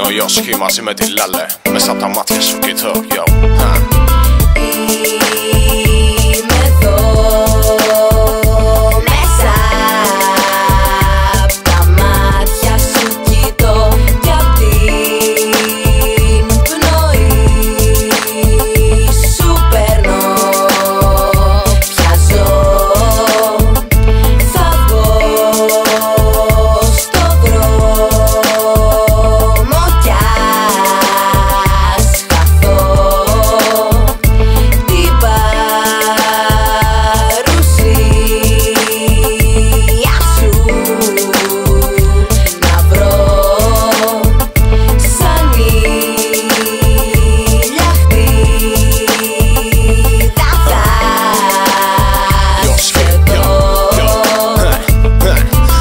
ο Ιώσχη μαζί με τη Λάλε. Μέσα από τα μάτια σου κοιτώ, yo. Είμαι εδώ, μέσα απ' τα μάτια σου κοιτώ κι απ' την πνοή σου περνώ. Πιάζω, θα βγω στο δρόμο κι ας χαθώ την παρουσία σου να βρω σαν ηλιαχτή θα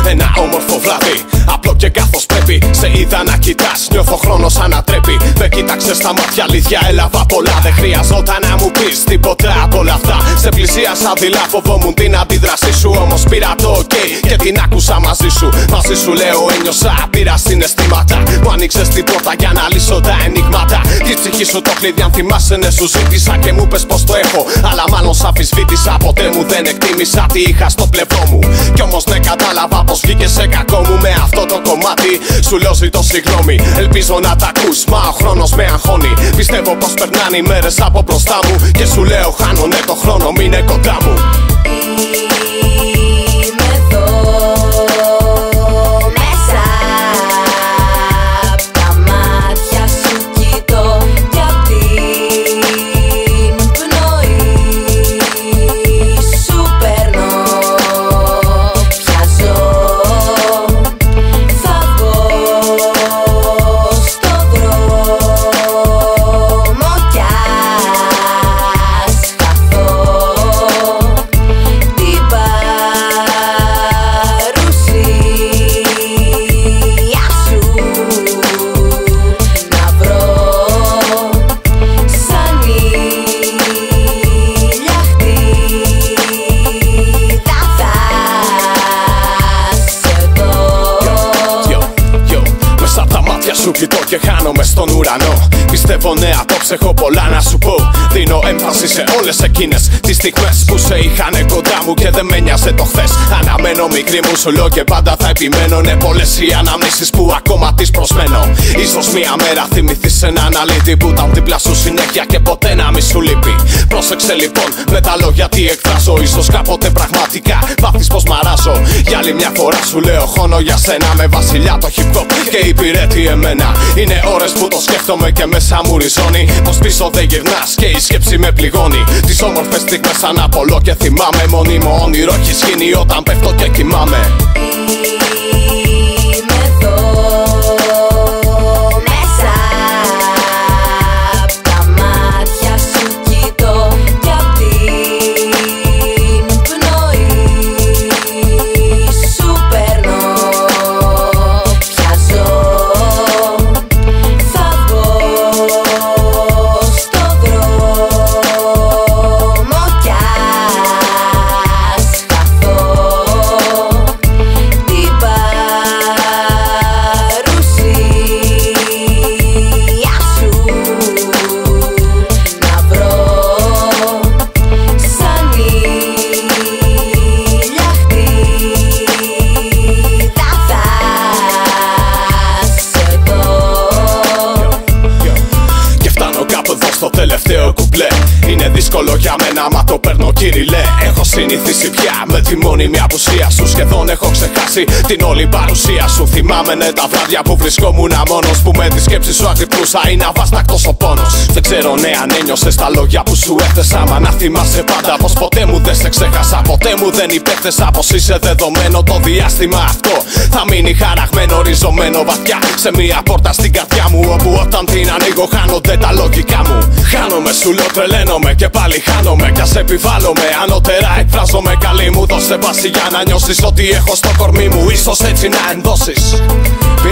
Ένα όμορφο βράδυ, απλό και καθώς πρέπει. Σε είδα να κοιτάς, νιώθω χρόνος ανατρέπει. Με κοίταξες στα μάτια, αλήθεια έλαβα πολλά. Δεν χρειαζόταν να μου πεις τίποτα από όλα αυτά. Σε πλησίασα δειλά, φοβόμουν την αντίδρασή σου. Όμως πήρα το ok και την άκουσα μαζί σου. Μαζί σου λέω ένιωσα, πήρα συναισθήματα. Μου άνοιξες την πόρτα για να λύσω τα ενίγματα. Τη ψυχή σου το κλειδί, αν θυμάσαι ναι σου ζήτησα. Και μου πες πως το έχω, αλλά μάλλον σ' αμφισβήτησα. Ποτέ μου δεν εκτίμησα τι είχα στο πλευρό μου. Κι όμως ναι κατάλαβα πως βγήκε σε κακό μου με αυτό το κομμάτι. Σου λέω ζητώ συγγνώμη, ελπίζω να τα ακούς. Μα ο χρόνος με αγχώνει. Πιστεύω πως περνάνε οι μέρες από μπροστά μου. Και σου λέω χάνω ναι το χρόνο, μείνε κοντά μου. Είμαι εδώ, μέσα απ' τα μάτια σου κοιτώ κι απ' την πνοή σου περνώ. Πιάζω, θα βγω στο δρόμο κι ας χαθώ την παρουσία σου να βρω σαν ηλιαχτή θα σε δω. Μέσα απ' τα μάτια σου κοιτώ και χάνομαι στον ουρανό. Πιστεύω ναι απόψε έχω πολλά να σου πω. Δίνω έμφαση σε όλες εκείνες τις στιγμές που σε είχανε κοντά μου και δεν με νοιάζε το χθες. Αναμένω μικρή μου σου λέω και πάντα θα επιμένω. Ναι πολλές οι αναμνήσεις που ακόμα τις προσμένω. Ίσως μια μέρα θυμηθείς έναν αλήτη που ήταν δίπλα σου συνέχεια και ποτέ να μη σου λείπει. Πρόσεξε λοιπόν με τα λόγια τι εκφράζω. Ίσως κάποτε πραγματικά μάθεις πως μ' αράζω. Για άλλη μια φορά σου λέω χώνω για σένα. Με βασιλιά το hip hop και υπηρέτει εμένα. Είναι ώρες που το σκέφτομαι και μέσα μου ριζώνει. Πως πίσω δεν γυρνάς και η σκέψη με πληγώνει. Τις όμορφες στιγμές αναπολώ και θυμάμαι. Μόνιμο όνειρο έχεις γίνει όταν πέφτω και κοιμάμαι. Είμαι εδώ, μέσα απ' τα μάτια σου κοιτώ κι απ' την πνοή σου περνώ. Πιάζω, θα βγω στο δρόμο κι ας χαθώ την παρουσία σου να βρω σαν ηλιαχτή θα σε δω. Και φτάνω κάπου εδώ στο τελευταίο κουπλέ. Είναι δύσκολο για μένα μα το παίρνω κυριλέ. Έχω συνηθίσει πια με τη μόνιμη απουσία σου. Σχεδόν έχω ξεχάσει την όλη παρουσία σου. Θυμάμαι ναι τα βράδια που βρισκόμουν μόνος. Που με τη σκέψη σου αγρυπνούσα είναι αβάστακτος ο πόνος. Δεν ξέρω ναι αν ένιωσες τα λόγια που σου έθεσα. Μα να θυμάσαι πάντα πως ποτέ μου δεν σε ξέχασα. Ποτέ μου δεν υπέθεσα πως είσαι δεδομένο. Το διάστημα αυτό θα μείνει χαραγμένο, ριζωμένο βαθιά σε μια πόρτα στην καρδιά μου. Όπου όταν την ανοίγω χάνονται τα λογικά μου. Χάνομαι σου λέω τρελαίνομαι και πάλι χάνομαι. Κι ας επιβάλλομαι ανώτερα εκφράζομαι. Καλή μου δώσε βάση για να νιώσεις ότι έχω στο κορμί μου. Ίσως έτσι να ενδώσεις.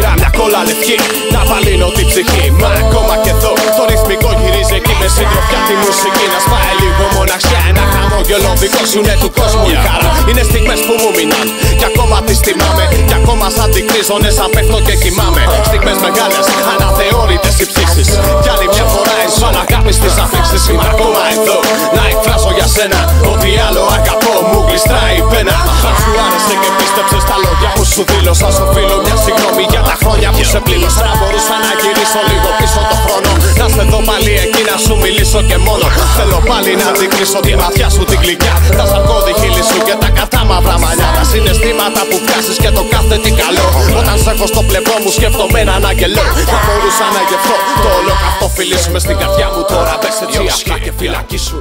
όνειρα μια κόλλα λευκή να βαλύνω την ψυχή. Μα ακόμα και εδώ το ρυθμικό γυρίζει εκεί με συντροφιά τη μουσική. Να σπάει λίγο μοναξιά, ένα χαμόγελο δικό σου είναι του κόσμου η χαρά. Είναι στιγμές που μου μείναν κι ακόμα τις θυμάμαι. Κι ακόμα σαν την κρίζωνε σαν πέφτω και κοιμάμαι. Στιγμές μεγάλες, αναθεώρητες οι ψήξεις. Κι άλλη μια φορά έσβαν αγάπη στις αφήξεις. Είμαι ακόμα εδώ να εκφράσω για σένα ό,τι άλλο αγαπώ, μου γλιστράει η πένα. Αν σου άρεσε και πίστεψες τα λόγια που σου δήλωσα, σου οφείλω μια συγγνώμη για τα χρόνια που σε πλήρωσα. Αν μπορούσα να γυρίσω λίγο πίσω το χρόνο, να σε δω πάλι εκεί να σου μιλήσω και μόνο. Θέλω πάλι να αντικρίσω τη ματιά σου την γλυκιά, τα σαρκώδη χείλη σου και τα κατάμαυρα μαλλιά. Τα συναισθήματα που βγάζεις και το κάθε τι καλό. Όταν σε έχω στο πλευρό μου σκέφτομαι έναν αγγελό. Θα μπορούσα να γευτώ το όλο αυτό φιλί σου μες στην καρδιά μου τώρα. Μπες έτσι απλά και φυλακή σου.